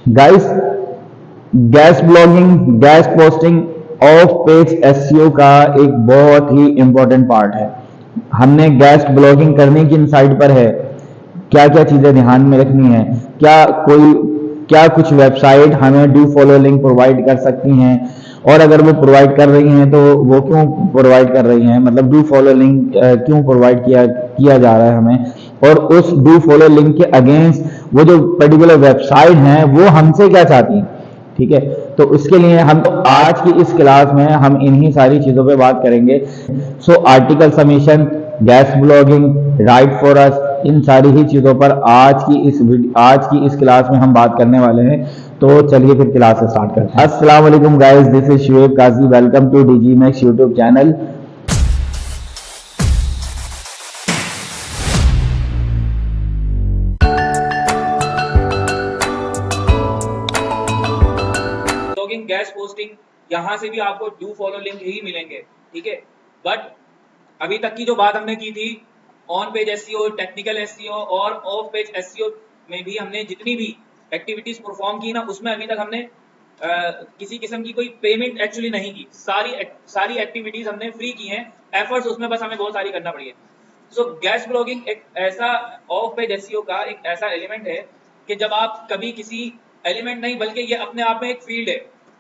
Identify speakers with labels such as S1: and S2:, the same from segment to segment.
S1: Guys, gas blogging, guest posting of page SEO का एक बहुत ही इंपॉर्टेंट पार्ट है। हमने गैस ब्लॉगिंग करने की इन साइट पर है, क्या क्या चीज़ें ध्यान में रखनी है, क्या कुछ वेबसाइट हमें डू फॉलो लिंक प्रोवाइड कर सकती हैं, और अगर वो प्रोवाइड कर रही हैं तो वो क्यों प्रोवाइड कर रही हैं, मतलब डू फॉलो लिंक क्यों प्रोवाइड किया किया जा रहा है हमें, और उस डू फॉलो लिंक के अगेंस्ट वो जो पर्टिकुलर वेबसाइट हैं वो हमसे क्या चाहती हैं। ठीक है, तो उसके लिए हम आज की इस क्लास में हम इन्हीं सारी चीज़ों पे बात करेंगे। So article submission, guest blogging, write for us, इन सारी ही चीज़ों पर आज की इस क्लास में हम बात करने वाले हैं। तो चलिए फिर क्लास स्टार्ट करते हैं। अस्सलाम वालेकुम guys, this is Shoaib Kazi, welcome to DG Max YouTube channel.
S2: Blogging, guest posting, यहाँ से भी आपको डू फॉलो लिंक ही मिलेंगे। ठीक है, बट अभी तक की जो बात हमने की थी on page SEO, technical SEO और ऑफ पेज एसईओ में भी हमने जितनी भी एक्टिविटीज परफॉर्म की ना, उसमें अभी तक हमने किसी किस्म की कोई पेमेंट एक्चुअली नहीं की। सारी एक्टिविटीज हमने फ्री की हैं, एफर्ट्स उसमें बस हमें बहुत सारी करना पड़ी है। सो गैस ब्लॉगिंग एक ऐसा ऑफ पेज एसईओ का एक ऐसा एलिमेंट है कि जब आप कभी किसी एलिमेंट नहीं बल्कि ये अपने आप में एक फील्ड है।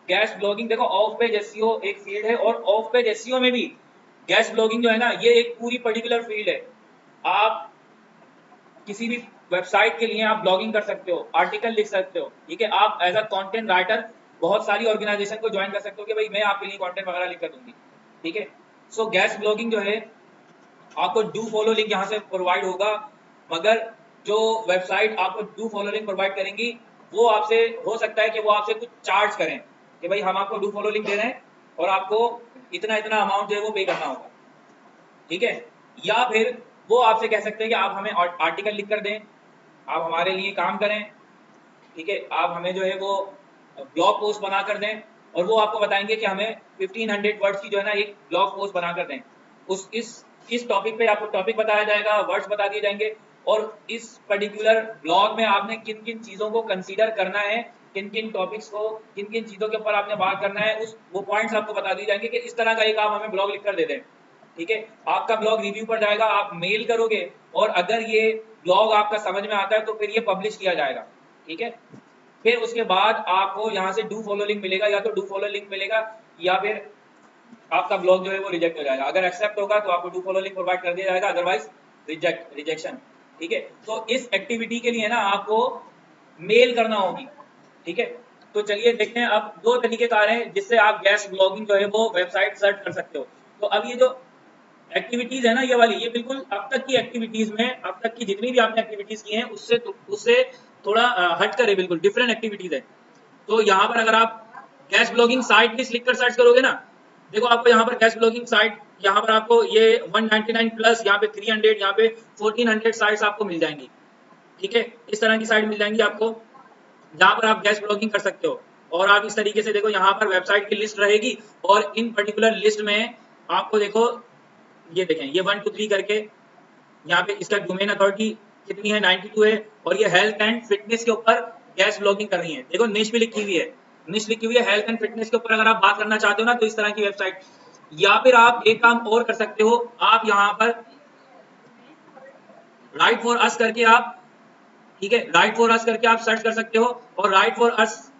S2: गैस ब्लॉगिंग देखो, ऑफ पेज एसईओ एक फील्ड है और ऑफ पेज एसईओ में भी गैस ब्लॉगिंग जो है ना, ये एक पूरी पर्टिकुलर फील्ड है। आप किसी भी वेबसाइट के लिए आप ब्लॉगिंग कर सकते हो, आर्टिकल लिख सकते हो। ठीक है, आप एज अ कंटेंट राइटर बहुत सारी ऑर्गेनाइजेशन को ज्वाइन कर सकते हो कि भाई मैं आपके लिए कंटेंट वगैरह लिख कर दूंगी। ठीक है, सो गैस ब्लॉगिंग जो है आपको डू फॉलो लिंक यहाँ से प्रोवाइड होगा, मगर जो वेबसाइट आपको डू फॉलो लिंक प्रोवाइड करेंगी वो आपसे हो सकता है कि वो आपसे कुछ चार्ज करें कि भाई हम आपको डू फॉलो लिंक दे रहे हैं और आपको इतना इतना अमाउंट जो है वो पे करना होगा। ठीक है, या फिर वो आपसे कह सकते हैं कि आप हमें आर्टिकल लिख कर दें, आप हमारे लिए काम करें। ठीक है, आप हमें जो है वो ब्लॉग पोस्ट बना कर दें, और वो आपको बताएंगे कि हमें 1500 वर्ड्स की जो है ना एक ब्लॉग पोस्ट बना कर दें। उस इस टॉपिक पे आपको टॉपिक बताया जाएगा, वर्ड्स बता दिए जाएंगे, और इस पर्टिकुलर ब्लॉग में आपने किन किन चीज़ों को कंसीडर करना है, किन किन टॉपिक्स को, किन किन चीज़ों के ऊपर आपने बात करना है, उस वो पॉइंट्स आपको बता दिए जाएंगे कि इस तरह का एक आप हमें ब्लॉग लिख कर दे दें। ठीक है, आपका ब्लॉग रिव्यू पर जाएगा, आप मेल करोगे, और अगर ये ब्लॉग आपका समझ में आता है तो फिर ये पब्लिश किया जाएगा। ठीक है, फिर उसके बाद आपको यहाँ से डू फॉलो लिंक मिलेगा, या तो डू फॉलो लिंक मिलेगा या फिर आपका ब्लॉग जो है वो रिजेक्ट हो जाएगा। अगर एक्सेप्ट होगा तो आपको डू फॉलो लिंक प्रोवाइड कर दिया जाएगा, अदरवाइज रिजेक्शन। ठीक है, तो इस एक्टिविटी के लिए ना आपको मेल करना होगी। ठीक है, तो चलिए देखते हैं। अब दो तरीके कार हैं जिससे आप गैस ब्लॉगिंग जो है वो वेबसाइट सर्च कर सकते हो। तो अब ये जो एक्टिविटीज है ना, ये वाली, ये बिल्कुल अब तक की एक्टिविटीज में, अब तक की जितनी भी आपने एक्टिविटीज की हैं उससे थोड़ा हट कर है, बिल्कुल डिफरेंट एक्टिविटीज है। तो यहाँ पर अगर आप गैस ब्लॉगिंग साइट लिस्ट लिखकर सर्च करोगे ना, देखो आपको यहाँ पर गैस ब्लॉगिंग साइट, यहाँ पर आपको ये 199 प्लस, यहाँ पे 300, यहाँ पे 1400 साइट्स आपको मिल जाएंगी। ठीक है, इस तरह की साइट मिल जाएंगी आपको जहाँ पर आप गैस ब्लॉगिंग कर सकते हो। और आप इस तरीके से देखो, यहाँ पर वेबसाइट की लिस्ट रहेगी, और इन पर्टिकुलर लिस्ट में आपको देखो, ये देखें, ये 1 2 3 करके यहाँ पे इसका डोमेन अथॉरिटी कितनी है, 92 है, और ये हेल्थ एंड फिटनेस के ऊपर गैस ब्लॉगिंग कर रही है। देखो निश भी लिखी हुई है, निश लिखी हुई है हेल्थ एंड फिटनेस के ऊपर। अगर आप बात करना चाहते हो ना, तो इस तरह की वेबसाइट, या फिर आप एक काम और कर सकते हो, आप यहाँ पर राइट फॉर अस करके आप, ठीक है, राइट फॉर अस करके आप सर्च कर सकते हो, और राइट फॉर अस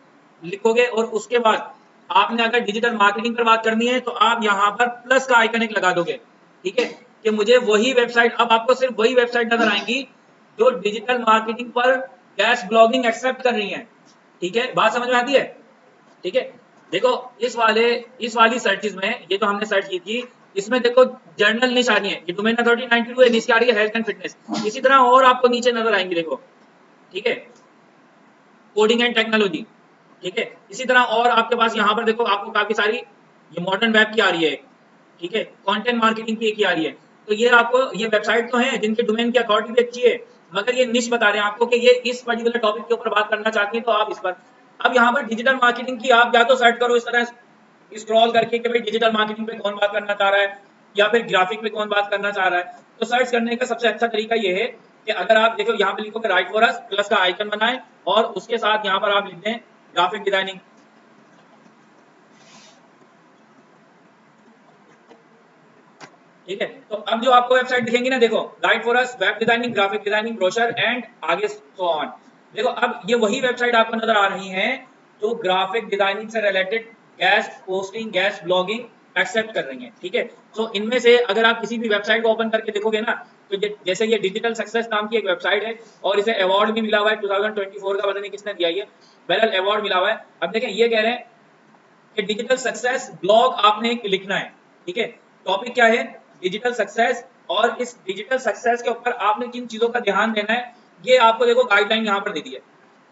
S2: लिखोगे, और उसके बाद आपने अगर डिजिटल मार्केटिंग पर बात करनी है तो आप यहाँ पर प्लस का आइकन एक लगा दोगे। ठीक है, कि मुझे वही वेबसाइट, अब आपको सिर्फ वही वेबसाइट नजर आएंगी जो डिजिटल मार्केटिंग पर गैस ब्लॉगिंग एक्सेप्ट कर रही है। ठीक है, बात समझ में आती है। ठीक है, देखो इस वाली सर्चेज में, ये जो हमने सर्च की थी, इसमें देखो जर्नल निश आ रही है, ये डोमेन अथॉरिटी 92 है, निश आ रही है हेल्थ एंड फिटनेस। इसी तरह और आपको नीचे नजर आएंगी, देखो। ठीक है, कोडिंग एंड टेक्नोलॉजी। ठीक है, इसी तरह और आपके पास यहाँ पर देखो आपको काफी सारी, ये मॉडर्न वेब की आ रही है। ठीक है, कंटेंट मार्केटिंग की एक आ रही है। तो ये आपको, ये वेबसाइट तो है जिनके डोमेन की अथॉरिटी भी अच्छी है, मगर ये निश बता रहे हैं आपको कि ये इस पर्टिकुलर टॉपिक के ऊपर बात करना चाहती है, तो आप इस पर। अब यहाँ पर डिजिटल मार्केटिंग की आप या तो सर्च करो इस तरह स्क्रॉल करके कि भाई डिजिटल मार्केटिंग पे कौन बात करना चाह रहा है, या फिर ग्राफिक पे कौन बात करना चाह रहा है। तो सर्च करने का सबसे अच्छा तरीका ये है कि अगर आप देखो यहाँ पे लिखोगे राइट फॉर अस, प्लस का आइकन बनाए और उसके साथ यहाँ पर आप लिख दें ग्राफिक डिजाइनिंग। ठीक है, तो अब जो आपको वेबसाइट दिखेंगी ना, देखो right for us, web designing, graphic designing, brochure and आगे सो ऑन। देखो अब ये वही वेबसाइट आपको नजर आ रही है जो ग्राफिक डिजाइनिंग से related guest posting, guest blogging accept कर रही हैं। ठीक है, तो इनमें से अगर आप किसी भी वेबसाइट को ओपन करके देखोगे ना, तो जैसे ये डिजिटल सक्सेस नाम की एक वेबसाइट है और इसे अवार्ड भी मिला हुआ है 2024 का, पता नहीं किसने दिया, ये बहरहाल अवार्ड मिला हुआ है। अब देखें ये कह रहे हैं कि डिजिटल सक्सेस ब्लॉग आपने लिखना है। ठीक है, टॉपिक क्या है, डिजिटल सक्सेस, और इस डिजिटल सक्सेस के ऊपर आपने किन चीजों का ध्यान देना है, ये आपको देखो गाइडलाइन यहाँ पर दे दी है।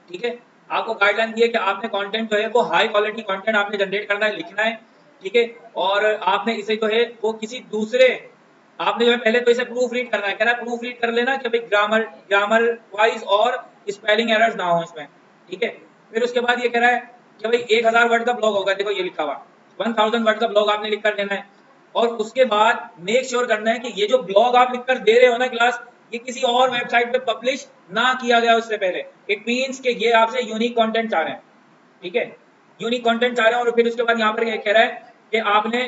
S2: ठीक है, आपको गाइडलाइन दी है कि आपने कंटेंट जो है वो हाई क्वालिटी कंटेंट आपने जनरेट करना है, लिखना है। ठीक है, और आपने इसे जो है वो किसी दूसरे, आपने जो है पहले तो इसे प्रूफ रीड करना है, कह रहा है प्रूफ रीड कर लेना कि भाई ग्रामर ग्रामर वाइज और स्पेलिंग एरर्स ना हो इसमें। ठीक है, फिर उसके बाद ये कह रहा है कि भाई 1000 वर्ड का ब्लॉग होगा, देखो ये लिखा हुआ 1000 वर्ड का ब्लॉग आपने लिख कर देना है। और उसके बाद मेक श्योर करना है कि ये जो ब्लॉग आप लिखकर दे रहे हो ना क्लास, ये किसी और वेबसाइट पे पब्लिश ना किया गया उससे पहले। इट मीन्स कि ये आपसे यूनिक कंटेंट चाह रहे हैं। ठीक है, यूनिक कंटेंट चाह रहे हैं। और फिर उसके बाद यहाँ पर ये कह रहा है कि आपने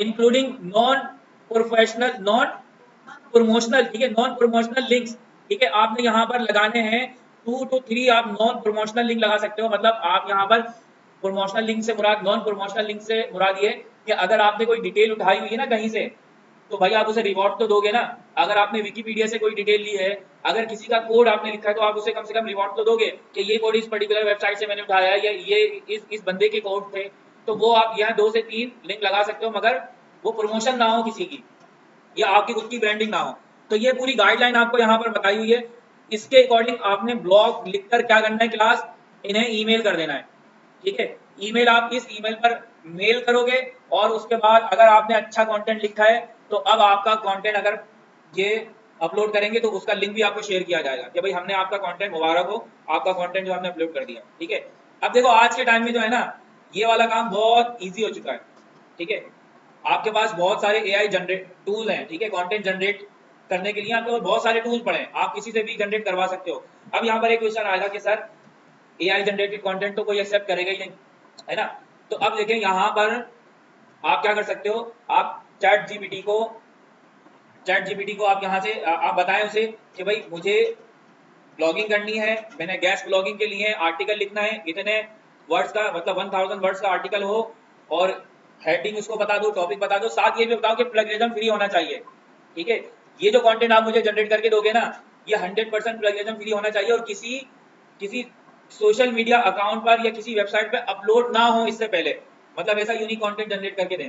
S2: including non professional, non promotional, ठीक है, नॉन प्रमोशनल लिंक्स। ठीक है, आपने यहाँ पर लगाने हैं 2 to 3, आप नॉन प्रमोशनल लिंक लगा सकते हो। मतलब आप यहाँ पर प्रमोशनल लिंक से मुराद, नॉन प्रमोशनल लिंक से मुराद ये कि अगर आपने कोई डिटेल उठाई हुई है ना कहीं से, तो भाई आप उसे रिवॉर्ड तो दोगे ना। अगर आपने विकीपीडिया से कोई डिटेल ली है, अगर किसी का कोड आपने लिखा है, तो आप उसे कम से कम रिवॉर्ड तो दोगे कि ये कोड इस पर्टिकुलर वेबसाइट से मैंने उठाया है, या ये इस बंदे के कोड थे। तो वो आप यहाँ 2 से 3 लिंक लगा सकते हो, मगर वो प्रमोशन ना हो किसी की, या आपकी खुद की ब्रांडिंग ना हो। तो ये पूरी गाइडलाइन आपको यहाँ पर बताई हुई है। इसके अकॉर्डिंग आपने ब्लॉग लिखकर क्या करना है क्लास, इन्हें ईमेल कर देना है। ठीक है, ईमेल आप इस ईमेल पर मेल करोगे, और उसके बाद अगर आपने अच्छा कंटेंट लिखा है तो अब आपका कंटेंट अगर ये अपलोड करेंगे तो उसका लिंक भी आपको शेयर किया जाएगा कि भाई हमने आपका कंटेंट, मुबारक हो, आपका कंटेंट जो हमने अपलोड कर दिया। ठीक है, अब देखो आज के टाइम में जो है ना, ये वाला काम बहुत ईजी हो चुका है। ठीक है, आपके पास बहुत सारे एआई जनरेट टूल हैं। ठीक है, कंटेंट जनरेट करने के लिए आपके पास बहुत सारे टूल पड़े हैं, आप किसी से भी जनरेट करवा सकते हो। अब यहाँ पर एक क्वेश्चन आएगा कि सर एआई जनरेटेड कंटेंट तो कोई एक्सेप्ट करेगा ही नहीं, है ना। तो अब देखें यहाँ पर आप क्या कर सकते हो, आप चैट जीपीटी को आप यहाँ से आप बताएं उसे कि भाई मुझे ब्लॉगिंग करनी है, मैंने गेस्ट ब्लॉगिंग के लिए आर्टिकल लिखना है, इतने वर्ड्स का, मतलब 1000 वर्ड्स का आर्टिकल हो, और हेडिंग उसको बता दो, टॉपिक बता दो, साथ ये भी बताओ कि प्लगरिज्म फ्री होना चाहिए। ठीक है, ये जो कंटेंट आप मुझे जनरेट करके दोगे ना, ये 100% प्लगरिज्म फ्री होना चाहिए, और किसी किसी सोशल मीडिया अकाउंट पर या किसी वेबसाइट पे अपलोड ना हो इससे पहले, मतलब ऐसा यूनिक कंटेंट जनरेट करके दें।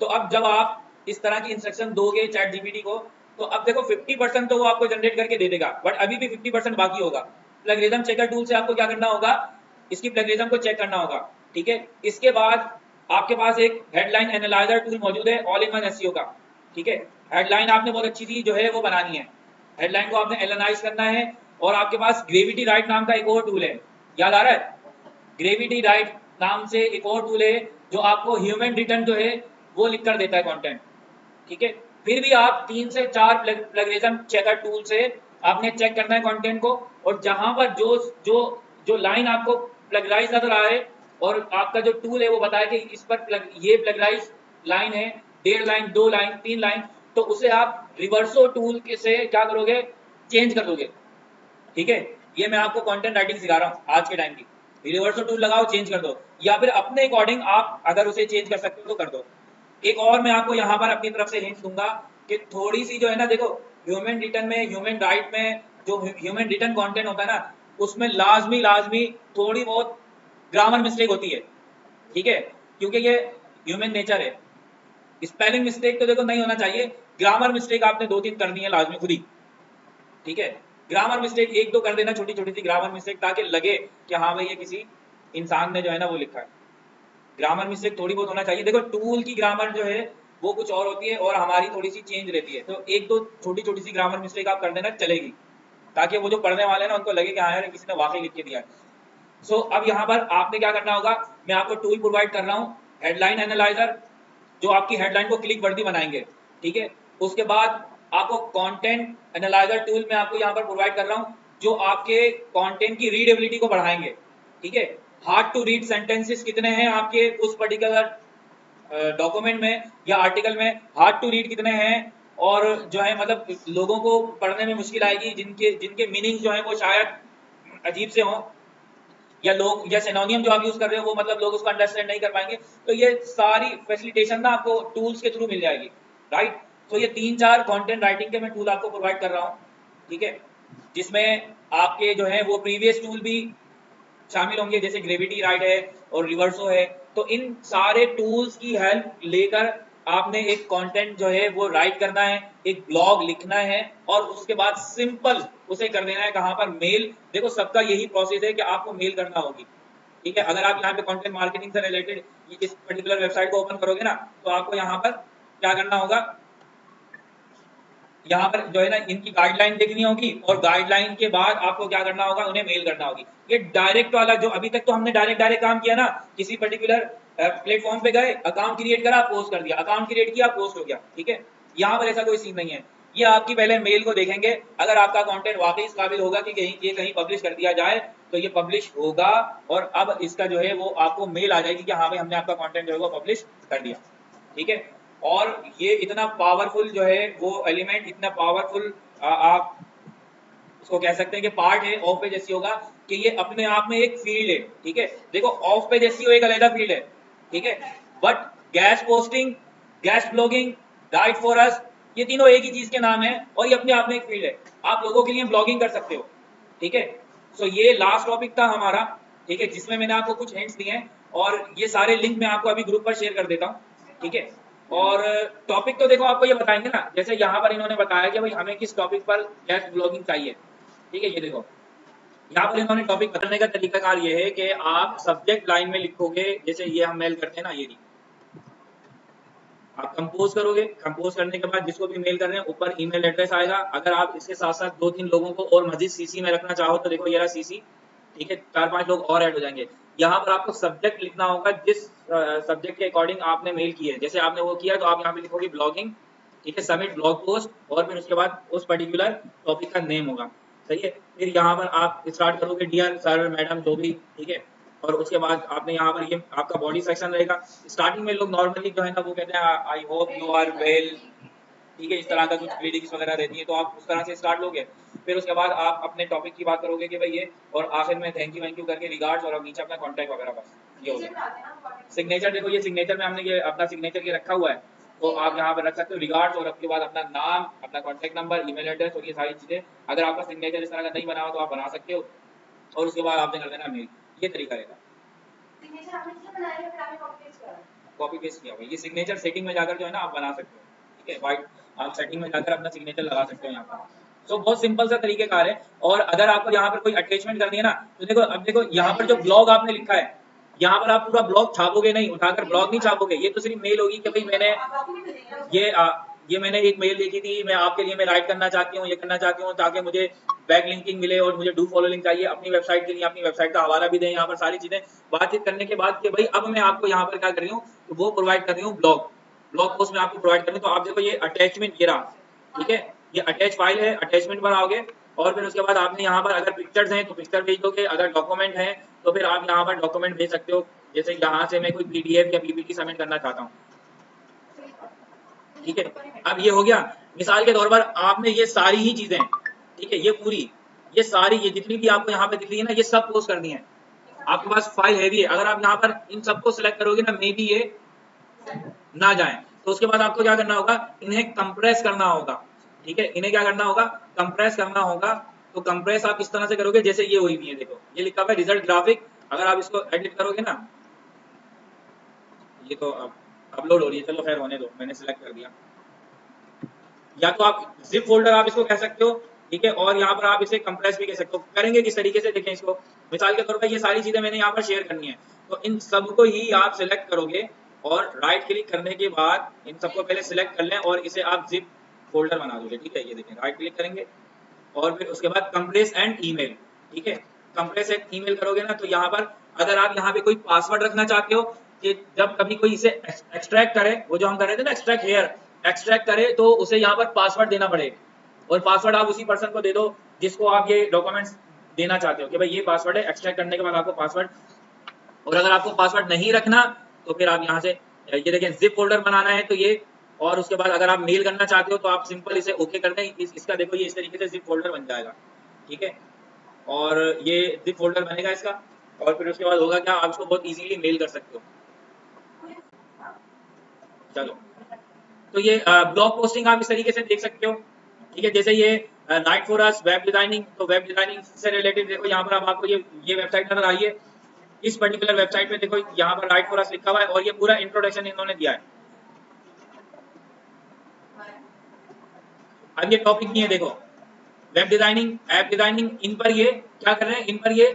S2: तो अब जब आप इस तरह की इंस्ट्रक्शन दोगे चैट जीपीटी को, तो अब देखो 50% तो वो आपको जनरेट करके दे देगा, बट अभी भी 50% बाकी होगा। प्लगरिज्म चेकर टूल से आपको क्या करना होगा, इसकी प्लगरिज्म को चेक करना होगा। ठीक है, इसके बाद आपके पास एक हेडलाइन एनालाइजर टूल मौजूद है ऑल इन वन एसईओ का। ठीक है, हेडलाइन आपने बहुत अच्छी सी जो है वो बनानी है, हेडलाइन को आपने एनालाइज करना है। और आपके पास ग्रेविटी राइट नाम का एक और टूल है, याद आ रहा है, ग्रेविटी राइट नाम से एक और टूल है जो आपको ह्यूमन रिटर्न जो है वो लिख कर देता है कंटेंट। ठीक है, फिर भी आप 3 से 4 प्लगरिज्म चेकर टूल से आपने चेक करना है कंटेंट को, और जहां पर जो जो जो लाइन आपको प्लगराइज नजर आ रहा है, और आपका जो टूल है वो बताया कि इस पर ये प्लगराइज लाइन है, 1.5 लाइन, 2 लाइन, 3 लाइन, तो उसे आप रिवर्सो टूल के से क्या करोगे, चेंज कर दोगे। ठीक है, ये मैं आपको कंटेंट राइटिंग सिखा रहा हूँ आज के टाइम की। रिवर्सो टूल लगाओ, चेंज कर दो, या फिर अपने अकॉर्डिंग आप अगर उसे चेंज कर सकते हो तो कर दो। एक और मैं आपको यहाँ पर अपनी तरफ से हिंट दूंगा कि थोड़ी सी जो है ना, देखो ह्यूमन रिटर्न में, ह्यूमन राइट में जो ह्यूमन रिटर्न कंटेंट होता है ना, उसमें लाजमी लाजमी थोड़ी बहुत ग्रामर मिस्टेक होती है। ठीक है, क्योंकि ये ह्यूमन नेचर है। स्पेलिंग मिस्टेक तो देखो नहीं होना चाहिए, ग्रामर मिस्टेक आपने 2-3 करनी है लाजमी खुद ही। ठीक है, ग्रामर मिस्टेक एक दो कर देना, छोटी छोटी सी ग्रामर मिस्टेक, ताकि लगे कि हाँ भाई ये किसी इंसान ने जो है ना वो लिखा है। ग्रामर मिस्टेक थोड़ी बहुत होना चाहिए। देखो टूल की ग्रामर जो है वो कुछ और होती है, और हमारी थोड़ी सी चेंज रहती है, तो एक दो छोटी छोटी सी ग्रामर मिस्टेक आप कर देना, चलेगी, ताकि वो जो पढ़ने वाले हैं ना उनको लगे कि हाँ यार किसी ने वाकई लिख के दिया है। सो अब यहाँ पर आपने क्या करना होगा, मैं आपको टूल प्रोवाइड कर रहा हूँ, हेडलाइन एनालाइजर, जो आपकी हेडलाइन को क्लिक वर्दी बनाएंगे। ठीक है, उसके बाद आपको कंटेंट एनालाइजर टूल मैं आपको यहाँ पर प्रोवाइड कर रहा हूँ जो आपके कंटेंट की रीडेबिलिटी को बढ़ाएंगे। ठीक है, हार्ड टू रीड सेंटेंसेस कितने हैं आपके उस पर्टिकुलर डॉक्यूमेंट में या आर्टिकल में, हार्ड टू रीड कितने हैं, और जो है मतलब लोगों को पढ़ने में मुश्किल आएगी, जिनके जिनके मीनिंग जो है वो शायद अजीब से हों, या लोग या सिनोनियम जो आप यूज कर रहे हो वो मतलब लोग उसको अंडरस्टैंड नहीं कर पाएंगे। तो ये सारी फैसिलिटेशन ना आपको टूल्स के थ्रू मिल जाएगी, राइट। तो ये 3-4 कंटेंट राइटिंग के मैं टूल आपको प्रोवाइड कर रहा हूँ, ठीक है, जिसमें आपके जो है वो प्रीवियस टूल भी शामिल होंगे, जैसे ग्रेविटी राइट है और रिवर्सो है। तो इन सारे टूल्स की हेल्प लेकर आपने एक कंटेंट जो है वो राइट करना है, एक ब्लॉग लिखना है, और उसके बाद सिंपल उसे कर देना है कहाँ पर, मेल। देखो सबका यही प्रोसेस है कि आपको मेल करना होगी, ठीक है। अगर आप यहाँ पे कंटेंट मार्केटिंग से रिलेटेड इस पर्टिकुलर वेबसाइट को ओपन करोगे ना, तो आपको यहाँ पर क्या करना होगा, यहाँ पर जो है ना इनकी गाइडलाइन देखनी होगी, और गाइडलाइन के बाद आपको क्या करना होगा, उन्हें मेल करना होगी। ये डायरेक्ट वाला जो अभी तक तो हमने डायरेक्ट काम किया ना, किसी पर्टिकुलर प्लेटफॉर्म पे गए, अकाउंट क्रिएट करा, पोस्ट कर दिया, अकाउंट क्रिएट किया, पोस्ट हो गया, ठीक है। यहाँ पर ऐसा कोई सीन नहीं है। ये आपकी पहले मेल को देखेंगे, अगर आपका कंटेंट वाकई इस काबिल होगा कि कहीं पब्लिश कर दिया जाए, तो ये पब्लिश होगा, और अब इसका जो है वो आपको मेल आ जाएगी कि हाँ भाई हमने आपका कंटेंट जो है वो पब्लिश कर दिया, ठीक है। और ये इतना पावरफुल जो है वो एलिमेंट, इतना पावरफुल आप उसको कह सकते हैं कि पार्ट है ऑफ पेज एसईओ का, कि ये अपने आप में एक फील्ड है, ठीक है। देखो ऑफ पेज एसईओ एक अलग फील्ड है, ठीक है, but gas posting, gas blogging, write for अस, ये तीनों एक ही चीज के नाम है, और ये अपने आप में एक फील्ड है। आप लोगों के लिए ब्लॉगिंग कर सकते हो, ठीक है। सो ये लास्ट टॉपिक था हमारा, ठीक है, जिसमें मैंने आपको कुछ हिंट्स दिए हैं, और ये सारे लिंक मैं आपको अभी ग्रुप पर शेयर कर देता हूँ, ठीक है। और टॉपिक तो देखो आपको ये बताएंगे ना, जैसे यहाँ पर इन्होंने बताया कि भाई हमें किस टॉपिक पर गैस ब्लॉगिंग चाहिए, ठीक है। ये देखो यहाँ पर इन्होंने टॉपिक बदलने का तरीकाकार ये है कि आप सब्जेक्ट लाइन में लिखोगे, जैसे ये हम मेल करते हैं ना, ये नहीं, आप कंपोज करोगे, कंपोज करने के बाद जिसको भी मेल कर रहे हैं ऊपर ईमेल एड्रेस आएगा। अगर आप इसके साथ साथ 2-3 लोगों को और मजीद सीसी में रखना चाहो तो देखो ये रहा सीसी, ठीक है, 4-5 लोग और ऐड हो जाएंगे। यहाँ पर आपको सब्जेक्ट लिखना होगा जिस सब्जेक्ट के अकॉर्डिंग आपने मेल की है, जैसे आपने वो किया तो आप यहाँ पे लिखोगे ब्लॉगिंग, ठीक है, सबमिट ब्लॉग पोस्ट, और फिर उसके बाद उस पर्टिकुलर टॉपिक का नेम होगा, सही है। फिर यहाँ पर आप स्टार्ट करोगे डियर सर मैडम जो भी, ठीक है, और उसके बाद आपने यहाँ पर ये आपका बॉडी सेक्शन रहेगा। स्टार्टिंग में लोग नॉर्मली जो है ना वो कहते हैं I hope you are well, ठीक है, इस तरह का कुछ ग्रीटिंग्स वगैरह रहती है, तो आप उस तरह से स्टार्ट लोगे। फिर उसके बाद आप अपने टॉपिक की बात करोगे कि भाई ये, और आखिर में थैंक यू करके रिगार्ड्स, और नीचे अपना कॉन्टैक्ट वगैरह, बस ये हो गया। सिग्नेचर देखो, ये सिग्नेचर में हमने ये अपना सिग्नेचर ये रखा हुआ है, तो आप यहाँ पर रख सकते हो रिगार्ड्स, और उसके बाद अपना नाम, अपना कॉन्टैक्ट नंबर, ईमेल एड्रेस, और ये सारी चीजें। अगर आपका सिग्नेचर इस तरह का नहीं बना हो तो आप बना सकते हो, और उसके बाद आपने कर देना मेल। ये तरीका रहेगा। कॉपी पेस्ट किया हुआ ये सिग्नेचर सेटिंग में जाकर जो है ना आप बना सकते हो, ठीक है। वाइट आप सेटिंग में जाकर अपना सिग्नेचर लगा सकते हो यहाँ पर। तो बहुत सिंपल सा तरीकेकार है। और अगर आपको यहाँ पर कोई अटैचमेंट करनी है ना, तो देखो अब देखो यहाँ पर जो ब्लॉग आपने लिखा है, यहाँ पर आप पूरा ब्लॉग छापोगे नहीं, उठाकर ब्लॉग नहीं छापोगे, ये तो सिर्फ मेल होगी कि भाई मैंने ये मैंने एक मेल देखी थी, मैं आपके लिए मैं राइट करना चाहती हूँ, ये करना चाहती हूँ, ताकि मुझे बैक लिंकिंग मिले, और मुझे डू फॉलो लिंक चाहिए अपनी वेबसाइट के लिए, अपनी वेबसाइट का हवाला भी दें, यहाँ पर सारी चीजें बातचीत करने के बाद कि भाई अब मैं आपको यहाँ पर क्या कर रही हूँ, तो वो प्रोवाइड कर रही हूँ ब्लॉग पोस्ट में आपको प्रोवाइड कर रही हूँ। तो आप देखो ये अटैचमेंट ये रहा, ठीक है, ये अटैच फाइल है, अटैचमेंट पर आओगे, और फिर उसके बाद आपने यहाँ पर अगर पिक्चर्स हैं तो पिक्चर भेज दोगे, अगर डॉक्यूमेंट है तो फिर आप यहाँ पर डॉक्यूमेंट भेज सकते हो। जैसे यहाँ से मैं कोई पीडीएफ या पीपीटी सबमिट करना चाहता हूँ, ठीक है। अब ये हो गया, मिसाल के तौर पर आपने ये सारी ही चीजें, ठीक है, ये पूरी ये सारी ये जितनी भी आपको यहाँ पे दिख रही है ना, ये सब पोस्ट करनी है। आपके पास फाइल हैवी है, अगर आप यहाँ पर इन सबको सिलेक्ट करोगे ना, मे बी ये ना जाए, तो उसके बाद आपको क्या करना होगा, इन्हें कंप्रेस करना होगा, ठीक है, इन्हें क्या करना होगा, कंप्रेस करना होगा। तो कंप्रेस आप इस तरह से करोगे जैसे ये हुई हुई है, देखो ये लिखा हुआ है रिजल्ट ग्राफिक। अगर आप इसको एडिट करोगे ना, ये तो अब अपलोड हो रही है, चलो खैर होने दो, मैंने सिलेक्ट कर दिया। या तो आप जिप फोल्डर आप इसको कह सकते हो, ठीक है, और यहाँ पर आप इसे कंप्रेस भी कह सकते हो। करेंगे किस तरीके से देखें इसको, मिसाल के तौर पर ये सारी चीजें मैंने यहाँ पर शेयर करनी है, तो इन सबको ही आप सिलेक्ट करोगे, और राइट क्लिक करने के बाद इन सबको पहले सिलेक्ट कर लें, और इसे आप जिप फोल्डर बना दोगे, ठीक है। ये देखें, राइट क्लिक करेंगे, और फिर उसके बाद कंप्रेस एंड ईमेल, ठीक है, कंप्रेस एंड ईमेल करोगे ना, तो यहाँ पर अगर आप यहाँ पे कोई पासवर्ड रखना चाहते हो कि जब कभी कोई इसे एक्सट्रैक्ट करे, वो जो हम कर रहे थे ना एक्सट्रैक्ट हेयर, एक्सट्रैक्ट करे तो उसे यहाँ पर पासवर्ड देना पड़ेगा, और पासवर्ड आप उसी पर्सन को दे दो जिसको आप ये डॉक्यूमेंट्स देना चाहते हो कि भाई ये पासवर्ड है। एक्सट्रैक्ट करने के बाद आपको पासवर्ड, और अगर आपको पासवर्ड नहीं रखना तो फिर आप यहाँ से ये देखें जिप फोल्डर बनाना है तो ये, और उसके बाद अगर आप मेल करना चाहते हो तो आप सिंपल इसे ओके कर दें। इसका देखो ये इस तरीके से जिप फोल्डर बन जाएगा, ठीक है। और ये जिप फोल्डर बनेगा इसका, और फिर उसके बाद होगा क्या, आप इसको बहुत इजीली मेल कर सकते हो। चलो, तो ये ब्लॉग पोस्टिंग आप इस तरीके से देख सकते हो, ठीक है। जैसे ये night for us web designing, तो वेब डिजाइनिंग से रिलेटेड देखो यहाँ पर अब आपको ये वेबसाइट नजर आई है। इस पर्टिकुलर वेबसाइट पे देखो यहाँ पर राइट फॉर अस लिखा हुआ है, और ये पूरा इंट्रोडक्शन इन्होंने दिया है। अब ये टॉपिक नहीं है, देखो वेब डिजाइनिंग, ऐप डिजाइनिंग, इन पर ये क्या कर रहे हैं, इन पर ये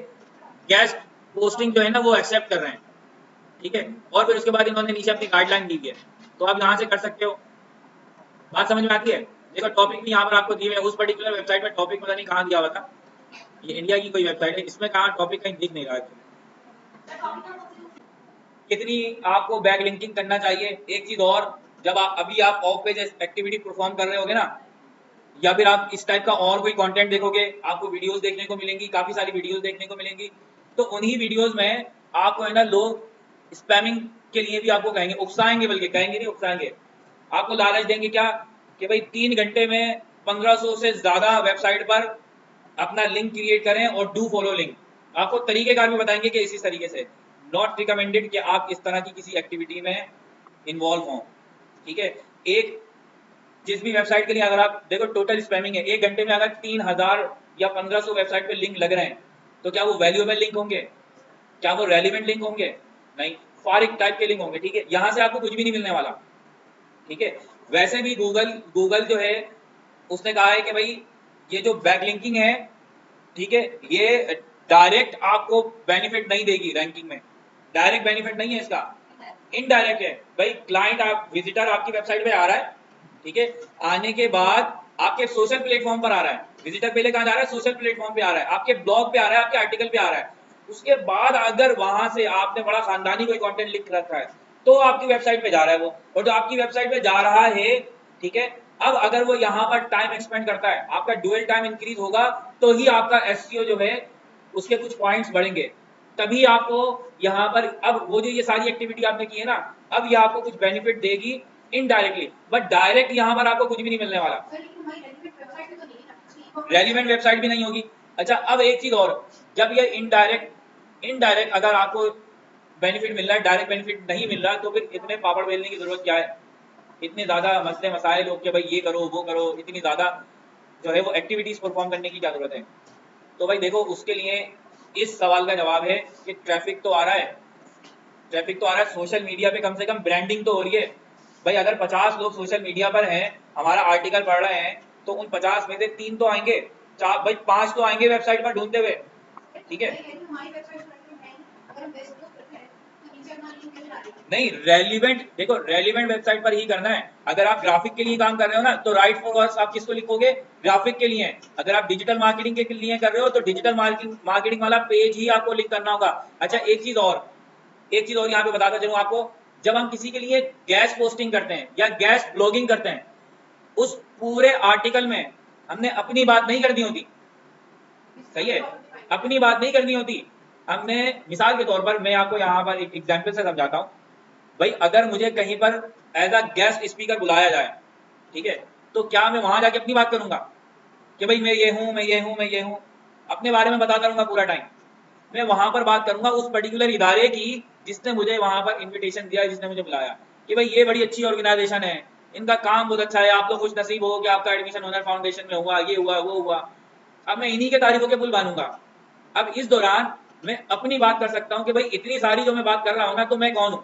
S2: गेस्ट पोस्टिंग जो है ना वो एक्सेप्ट कर रहे हैं, ठीक है। और फिर उसके बाद इन्होंने नीचे अपनी गाइडलाइन दी है, तो आप यहाँ से कर सकते हो। बात समझ में आती है? देखो टॉपिक भी यहाँ पर आपको दिए हुए, उस पर्टिकुलर वेबसाइट में टॉपिक पता नहीं कहाँ दिया हुआ था, ये इंडिया की कोई वेबसाइट है, इसमें कहाँ टॉपिक कहीं दिख नहीं रहा है। कितनी आपको बैक लिंकिंग करना चाहिए। एक चीज और, जब आप अभी आप ऑफ पेज एक्टिविटी परफॉर्म कर रहे होगे ना, या फिर आप इस टाइप का और कोई कंटेंट देखोगे, आपको वीडियोस देखने को मिलेंगी, काफी सारी वीडियोस देखने को मिलेंगी, तो उन्हीं वीडियोस में आपको है ना लोग स्पैमिंग के लिए भी आपको कहेंगे, उकसाएंगे, बल्कि कहेंगे नहीं उकसाएंगे, आपको लालच देंगे क्या कि भाई 3 घंटे में 1500 से ज्यादा वेबसाइट पर अपना लिंक क्रिएट करें और डू फॉलो लिंक। आपको तरीकेकार भी बताएंगे कि इसी तरीके से नॉट रिकमेंडेड कि आप इस तरह की किसी एक्टिविटी में इन्वॉल्व हों, ठीक है। एक जिस भी वेबसाइट के लिए अगर आप देखो टोटल स्पैमिंग है, 1 घंटे में अगर 3000 या 1500 वेबसाइट पे लिंक लग रहे हैं, तो क्या वो वैल्यूएबल लिंक होंगे? क्या वो रेलिवेंट लिंक होंगे? नहीं, फारिक टाइप के लिंक होंगे, ठीक है। यहां से आपको कुछ भी नहीं मिलने वाला, ठीक है। वैसे भी गूगल जो है उसने कहा है कि भाई ये जो बैकलिंकिंग है, ठीक है, ये डायरेक्ट आपको बेनिफिट नहीं देगी रैंकिंग में, डायरेक्ट बेनिफिट नहीं है इसका, इनडायरेक्ट है। भाई क्लाइंट, आप विजिटर आपकी वेबसाइट पे आ रहा है, ठीक है, आने के बाद आपके सोशल प्लेटफॉर्म पर आ रहा है, विजिटर पहले कहां जा रहा है, सोशल प्लेटफॉर्म पे आ रहा है, आपके ब्लॉग पे आ रहा है, आपके आर्टिकल पे आ रहा है। उसके बाद अगर वहां से आपने बड़ा खानदानी कोई कंटेंट लिख रखा है तो आपकी वेबसाइट पे जा रहा है वो, और जो आपकी वेबसाइट पे जा रहा है, ठीक है, अब अगर वो यहाँ पर टाइम एक्सपेंड करता है, आपका ड्यूअल टाइम इंक्रीज होगा, तो ही आपका एसईओ जो है उसके कुछ पॉइंट्स बढ़ेंगे, तभी आपको यहाँ पर, अब वो जो ये सारी एक्टिविटी आपने की है ना, अब ये आपको कुछ बेनिफिट देगी इनडायरेक्टली, बट डायरेक्ट यहाँ पर आपको कुछ भी नहीं मिलने वाला, रेलिवेंट वेबसाइट भी नहीं होगी। अच्छा, अब एक चीज और, जब ये इनडायरेक्ट अगर आपको बेनिफिट मिल रहा है, डायरेक्ट बेनिफिट नहीं मिल रहा, तो फिर इतने पापड़ बेलने की जरूरत क्या है, इतने ज्यादा मसले मसाइल हो कि भाई ये करो वो करो, इतनी ज्यादा जो है वो एक्टिविटीज परफॉर्म करने की क्या जरूरत है। तो भाई देखो उसके लिए इस सवाल का जवाब है कि ट्रैफिक तो आ रहा है, ट्रैफिक तो आ रहा है, सोशल मीडिया पे कम से कम ब्रांडिंग तो हो रही है। भाई अगर 50 लोग सोशल मीडिया पर हैं, हमारा आर्टिकल पढ़ रहे हैं, तो उन 50 में से 3 तो आएंगे, 4 भाई 5 तो आएंगे वेबसाइट पर ढूंढते हुए, ठीक है। नहीं, रेलिवेंट, देखो रेलिवेंट वेबसाइट पर ही करना है। अगर आप ग्राफिक के लिए काम कर रहे हो ना, तो राइट फॉर वर्स आप किसको लिखोगे, ग्राफिक के लिए। अगर आप डिजिटल मार्केटिंग के लिए कर रहे हो तो डिजिटल मार्केटिंग वाला पेज ही आपको लिंक करना होगा। अच्छा, एक चीज और यहाँ पे बताता चलूं आपको, जब हम किसी के लिए गैस पोस्टिंग करते हैं या गैस ब्लॉगिंग करते हैं, उस पूरे आर्टिकल में हमने अपनी बात नहीं करनी होती, सही है, अपनी बात नहीं करनी होती। हमने मिसाल के तौर पर, मैं आपको यहाँ पर एक एग्जाम्पल से समझाता हूँ। भाई अगर मुझे कहीं पर एज अ गेस्ट स्पीकर बुलाया जाए, ठीक है, तो क्या मैं वहां जाके अपनी बात करूंगा कि भाई मैं ये हूं, मैं ये हूं, मैं ये हूं, अपने बारे में बताता रहूंगा पूरा टाइम? मैं वहां पर बात करूंगा उस पर्टिकुलर इदारे की जिसने मुझे वहां पर इन्विटेशन दिया, जिसने मुझे बुलाया, कि भाई ये बड़ी अच्छी ऑर्गेनाइजेशन है, इनका काम बहुत अच्छा है, आप लोग खुश नसीब हो कि आपका एडमिशन हुनर फाउंडेशन में हुआ, ये हुआ वो हुआ। अब मैं इन्हीं के तारीफों के पुल बांधूंगा। अब इस दौरान मैं अपनी बात कर सकता हूँ कि भाई इतनी सारी जो मैं बात कर रहा हूँ ना, तो मैं कौन हूँ,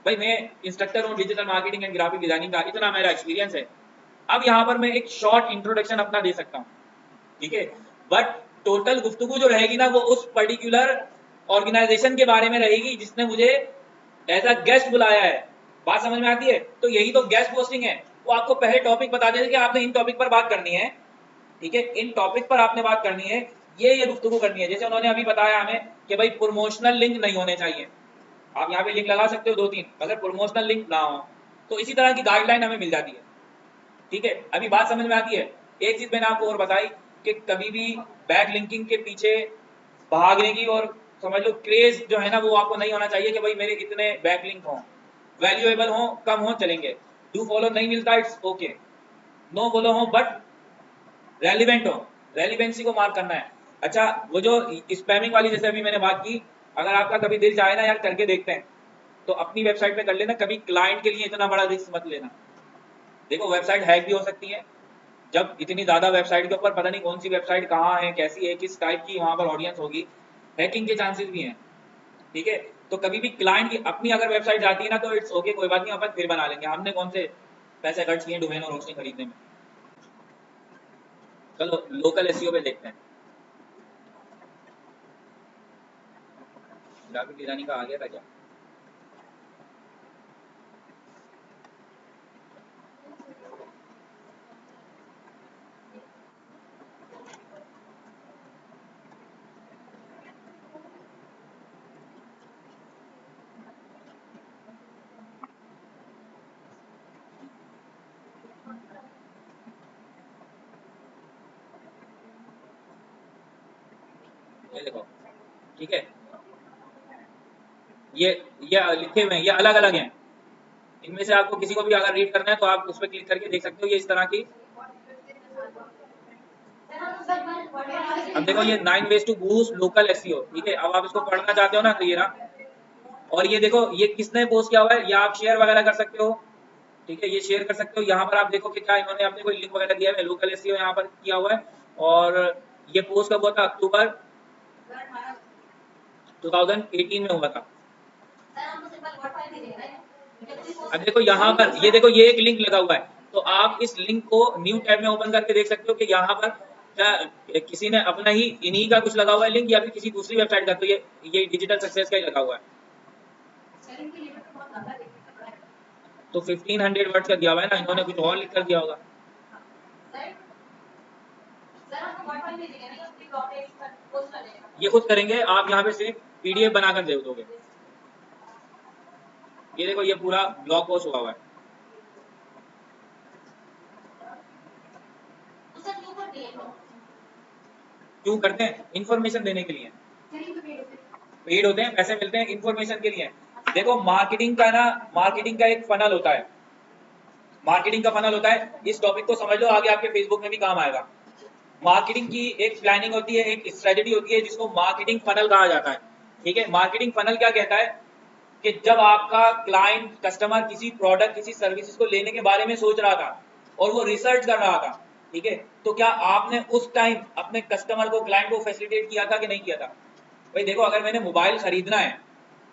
S2: भाई मैं इंस्ट्रक्टर हूँ digital marketing and graphic designing का, इतना मेरा एक्सपीरियंस है। अब यहाँ पर मैं एक शॉर्ट इंट्रोडक्शन अपना दे सकता हूँ, ठीक है, बट टोटल गुफ्तगू जो रहेगी ना वो उस पर्टिकुलर ऑर्गेनाइजेशन के बारे में रहेगी जिसने मुझे एज अ गेस्ट बुलाया है। बात समझ में आती है? तो यही तो गेस्ट पोस्टिंग है। वो आपको पहले टॉपिक बता देते कि आपने इन टॉपिक पर बात करनी है, ठीक है, इन टॉपिक पर आपने बात करनी है, ये गुफ्तगू करनी है। जैसे उन्होंने अभी बताया हमें कि भाई प्रमोशनल लिंक नहीं होने चाहिए, आप यहाँ पे लिंक लगा सकते हो 2-3, मगर प्रमोशनल लिंक ना हो। तो इसी तरह की गाइडलाइन हमें मिल जाती है। ठीक है, अभी बात समझ में आती है। एक चीज मैंने आपको और बताई कि कभी भी बैक लिंकिंग के पीछे भागने की और समझ लो क्रेज जो है ना वो आपको नहीं होना चाहिए कि भाई मेरे इतने बैक लिंक हों, वैल्यूएबल हों, कम हों चलेंगे, डू फॉलो नहीं मिलता इट्स ओके, नो फॉलो हो बट रेलिवेंट हो, रेलिवेंसी को मार्क करना है। अच्छा, वो जो स्पैमिंग वाली जैसे अभी मैंने बात की, अगर आपका कभी दिल चाहे ना यार करके देखते हैं तो अपनी वेबसाइट पे कर लेना, कभी क्लाइंट के लिए इतना बड़ा रिस्क मत लेना। देखो वेबसाइट हैक भी हो सकती है, जब इतनी ज्यादा वेबसाइट के ऊपर पता नहीं कौन सी वेबसाइट कहाँ है, कैसी है, किस टाइप की वहां पर ऑडियंस होगी, हैकिंग के चांसेस भी हैं। ठीक है, तो कभी भी क्लाइंट की अपनी अगर वेबसाइट जाती है ना तो इट्स ओके, कोई बात नहीं, अपन फिर बना लेंगे, हमने कौन से पैसे खर्च किए डोमेन और होस्टिंग खरीदने में। चलो लोकल एसईओ पे देखते हैं। ग्राफिक डिजाइनिंग का आ गया था क्या? ये देखो, ठीक है, ये ये लिखे हुए हैं, ये अलग अलग हैं। इनमें से आपको किसी को भी अगर रीड करना है तो आप उस पर क्लिक करके देख सकते हो, ये इस तरह की। अब देखो ये 9 ways to boost local SEO, ठीक है, अब आप इसको पढ़ना चाहते हो ना तो ये रहा। और ये देखो ये किसने पोस्ट किया हुआ है, या आप शेयर वगैरह कर सकते हो। ठीक है, ये शेयर कर सकते हो। यहाँ पर आप देखो कि क्या इन्होंने अपने कोई लिंक वगैरह दिया है, लोकल एसईओ यहाँ पर किया हुआ है। और ये पोस्ट कब हुआ था? अक्टूबर 2018 में हुआ था। अब देखो यहाँ पर, ये देखो ये एक लिंक लगा हुआ है, तो आप इस लिंक को न्यू टैब में ओपन करके देख सकते हो कि यहाँ पर क्या किसी ने अपना ही इन्हीं का कुछ लगा हुआ है लिंक, या फिर किसी दूसरी वेबसाइट का। तो ये डिजिटल सक्सेस का ही लगा हुआ है। तो 1500 वर्ड्स का दिया हुआ है ना, इन्होंने कुछ और लिख कर दिया होगा। ये खुद करेंगे, आप यहाँ पे सिर्फ पीडीएफ बनाकर दे दोगे। ये देखो ये पूरा ब्लॉग पोस्ट हुआ हुआ है। क्यों करते हैं? इंफॉर्मेशन देने के लिए। पेड होते हैं, पैसे मिलते हैं इंफॉर्मेशन के लिए। देखो मार्केटिंग का ना, मार्केटिंग का एक फनल होता है, मार्केटिंग का फनल होता है। इस टॉपिक को समझ लो, आगे आपके फेसबुक में भी काम आएगा। मार्केटिंग की एक प्लानिंग होती है, एक स्ट्रेटेजी होती है जिसको मार्केटिंग फनल कहा जाता है। ठीक है, मार्केटिंग फनल क्या कहता है कि जब आपका क्लाइंट कस्टमर किसी प्रोडक्ट किसी सर्विसेज को लेने के बारे में सोच रहा था और वो रिसर्च कर रहा था, ठीक है, तो क्या आपने उस टाइम अपने कस्टमर को क्लाइंट को फैसिलिटेट किया था कि नहीं किया था? भाई देखो, अगर मैंने मोबाइल खरीदना है,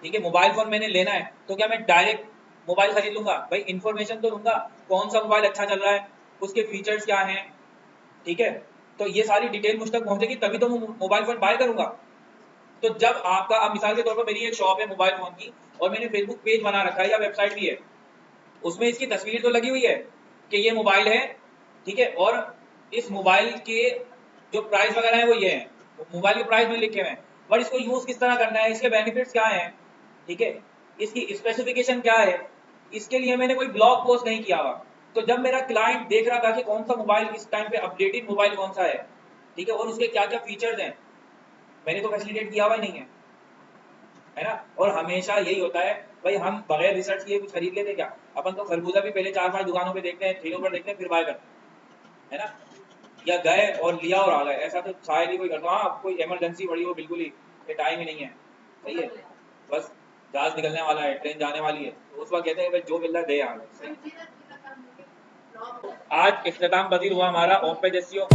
S2: ठीक है, मोबाइल फोन मैंने लेना है, तो क्या मैं डायरेक्ट मोबाइल खरीद लूंगा? भाई इन्फॉर्मेशन तो लूंगा, कौन सा मोबाइल अच्छा चल रहा है, उसके फीचर्स क्या हैं, ठीक है, तो ये सारी डिटेल मुझ तक पहुंचेगी तभी तो मैं मोबाइल फोन बाय करूंगा। तो जब आपका, अब मिसाल के तौर पर मेरी एक शॉप है मोबाइल फोन की और मैंने फेसबुक पेज बना रखा है या वेबसाइट भी है, उसमें इसकी तस्वीर तो लगी हुई है कि ये मोबाइल है, ठीक है, और इस मोबाइल के जो प्राइस वगैरह है वो ये है, मोबाइल के प्राइस में लिखे हुए हैं, बट इसको यूज किस तरह करना है, इसके बेनिफिट्स क्या हैं, ठीक है, इसकी स्पेसिफिकेशन क्या है, इसके लिए मैंने कोई ब्लॉग पोस्ट नहीं किया हुआ। तो जब मेरा क्लाइंट देख रहा था कि कौन सा मोबाइल इस टाइम पे अपडेटेड मोबाइल कौन सा है, ठीक है, और उसके क्या क्या फीचर्स हैं, मैंने तो फैसिलिटेट किया हुआ ही नहीं है ना। और हमेशा यही होता है भाई, हम बगैर रिसर्च किए कुछ खरीद लेते क्या? अपन तो खरबूजा भी पहले 4-5 दुकानों पे देखते हैं, ठेलों पर देखते हैं, फिर बाय करते हैं, है ना। या गए और लिया और आ गए, ऐसा तो शायद ही कोई करता। हाँ, कोई इमरजेंसी पड़ी हो बिल्कुल ही, ये टाइम ही नहीं है, सही है, बस जहाज निकलने वाला है, ट्रेन जाने वाली है, तो उस वक्त कहते हैं भाई जो मिल रहा है दे आ गए। आज इख्तिताम पजीर हुआ हमारा ऑफ पेज एसईओ।